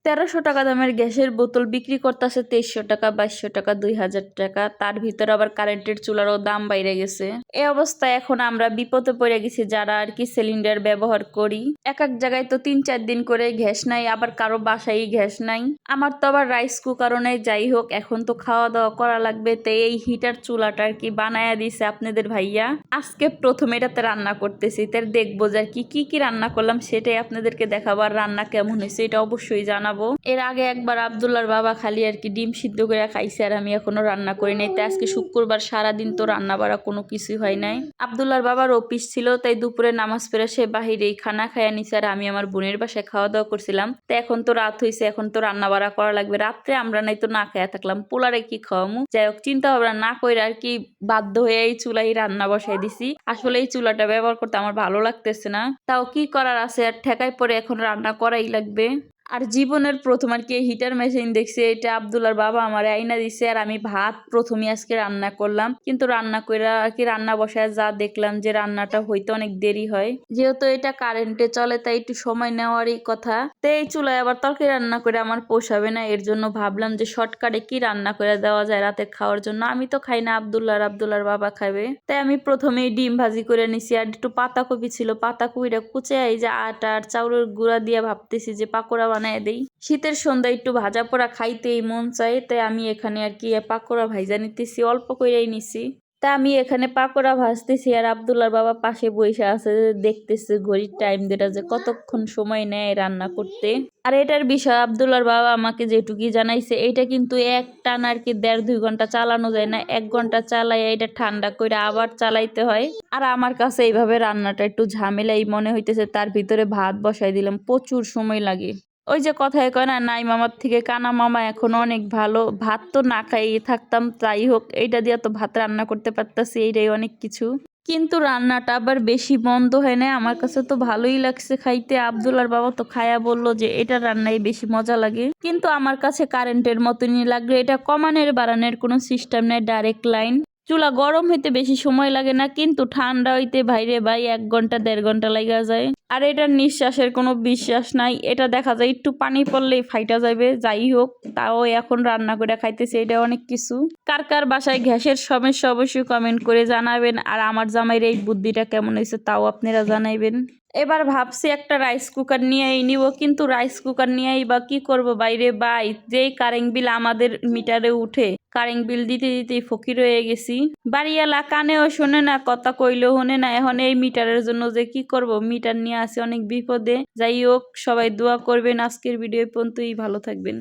১৩০০ টাকা দামের গ্যাসের বোতল বিক্রি করতেছে ২৩০০ টাকা, ২২০০ টাকা, ২০০০ টাকা। তার ভিতরে আবার কারেন্টের চুলারও দাম বাইরে গেছে। এই অবস্থায় এখন আমরা বিপদে পড়ে গেছি যারা আর কি সিলিন্ডার ব্যবহার করি। এক এক জায়গায় তো ৩-৪ দিন করে গ্যাস নাই, আবার কারো বাসায় গ্যাস নাই। আমার তো আবার রাইস কুকারও নেই। যাই হোক, এখন তো খাওয়া দাওয়া করা লাগবে, তো এই হিটার চুলাটা আর কি বানায়া দিছে আপনাদের ভাইয়া। আজকে প্রথমে এটাতে রান্না করতেছি, তার দেখবো যে আর কি রান্না করলাম সেটাই আপনাদেরকে দেখাবো। আর রান্না কেমন হয়েছে এটা অবশ্যই জানাবো। এর আগে একবার আব্দুল্লাহর বাবা খালি আর কি ডিম সিদ্ধ করে খাইছে, আর আমি এখনো রান্না করি নাই। তাই আজকে শুক্রবার সারাদিন তো রান্না বাড়া কোনো কিছু হয় নাই। আব্দুল্লাহর বাবার অফিস ছিল, তাই দুপুরে নামাজ পড়ে সে বাহিরেই খানা খাইয়া নিছে, আর আমি আমার বোনের বাসায় খাওয়া দাওয়া করছিলাম। তো এখন তো রাত হয়েছে, এখন তো রান্না বাড়া করা লাগবে। রাত্রে আমরা নাই তো না খাইয়া থাকলাম, পোলারে কি খাওয়ামু। যাই হোক, চিন্তা ভাবনা না করে আর কি বাধ্য হয়ে এই চুলাই রান্না বসাই দিছি। আসলে এই চুলাটা ব্যবহার করতে আমার ভালো লাগতেছে না, তাও কি করার আছে, আর ঠেকাই পরে এখন রান্না করাই লাগবে। আর জীবনের প্রথম আর কি হিটার মেশিন দেখছি, এটা আব্দুল্লাহর বাবা আমার আইনা দিছে। আর আমি ভাত প্রথমে আজকে রান্না করলাম, কিন্তু রান্না করে আর কি রান্না বসায় যা দেখলাম যে রান্নাটা হইতে অনেক দেরি হয়। যেহেতু এটা কারেন্টে চলে তাই একটু সময় নেওয়ারই কথা। তো এই চুলায় আবার তরকারি রান্না করে আমার পোষাবে না, এর জন্য ভাবলাম যে শর্টকাটে কি রান্না করে দেওয়া যায় রাতে খাওয়ার জন্য। আমি তো খাই না, আব্দুল্লাহর বাবা খাবে। তাই আমি প্রথমেই ডিম ভাজি করে নিছি, আর একটু পাতাকপি ছিল, পাতাকপিটা কুচে এই যে আটা আর চাউলের গুঁড়া দিয়ে ভাবতেছি যে পাকোড়া বানায় দেই। শীতের সন্ধ্যায় একটু ভাজা পোড়া খাইতেই মন চাই, তাই আমি এখানে আর কি পাকোড়া ভাইজা নিতেছি, অল্প করেই নিছি। তা আমি এখানে পাকোড়া ভাজতেছি, আর আব্দুল্লাহর বাবা পাশে বসে আছে, দেখতেছে ঘড়ির টাইম যেটা যে কতক্ষণ সময় নেয় রান্না করতে। আর এটার বিষয় আব্দুল্লাহর বাবা আমাকে যেটুকুই জানাইছে, এটা কিন্তু এক টান আর কি ১.৫-২ ঘন্টা চালানো যায় না। ১ ঘন্টা চালাই এটা ঠান্ডা করে আবার চালাইতে হয়। আর আমার কাছে এইভাবে রান্নাটা একটু ঝামেলাই মনে হইতেছে। তার ভিতরে ভাত বসাই দিলাম, প্রচুর সময় লাগে। ওই যে কথায় কয় না, নাই মামার থেকে কানা মামা এখন অনেক ভালো। ভাত তো না খাইয়ে থাকতাম, যাই হোক এইটা দিয়ে তো ভাত রান্না করতে পারতাছি, এইটাই অনেক কিছু। কিন্তু রান্নাটা আবার বেশি মন্দ হয় না, আমার কাছে তো ভালোই লাগছে খাইতে। আব্দুল্লাহর বাবা তো খায়া বললো যে এটা রান্নাই বেশি মজা লাগে, কিন্তু আমার কাছে কারেন্টের মতনই লাগলো। এটা কমানের বাড়ানোর কোনো সিস্টেম নেই, ডাইরেক্ট লাইন। চুলা গরম হইতে বেশি সময় লাগে না, কিন্তু ঠান্ডা হইতে ভাইরে ভাই ১ ঘন্টা ১.৫ ঘন্টা লাগা যায়। আর এটার নিঃশ্বাসের কোনো বিশ্বাস নাই, এটা দেখা যায় একটু পানি পড়লেই ফাইটা যাবে। যাই হোক, তাও এখন রান্না করে খাইতেছে, এটা অনেক কিছু। কার কার বাসায় গ্যাসের সমস্যা অবশ্যই কমেন্ট করে জানাবেন, আর আমার জামাইয়ের এই বুদ্ধিটা কেমন হয়েছে তাও আপনারা জানাইবেন। এবার ভাবছি একটা রাইস কুকার নিয়েই নিব, কিন্তু রাইস কুকার নিয়েই বা কি করব বাইরে বাই, যেই কারেন্ট বিল আমাদের মিটারে উঠে, কারেন্ট বিল দিতে দিতেই ফকির হয়ে গেছি। বাড়িওয়ালা কানেও শোনে না, কথা কইলেও শোনে না। এখন এই মিটারের জন্য যে কি করব, মিটার নিয়ে আসি অনেক বিপদে। যাই হোক, সবাই দোয়া করবেন। আজকের ভিডিও পর্যন্তই, ভালো থাকবেন।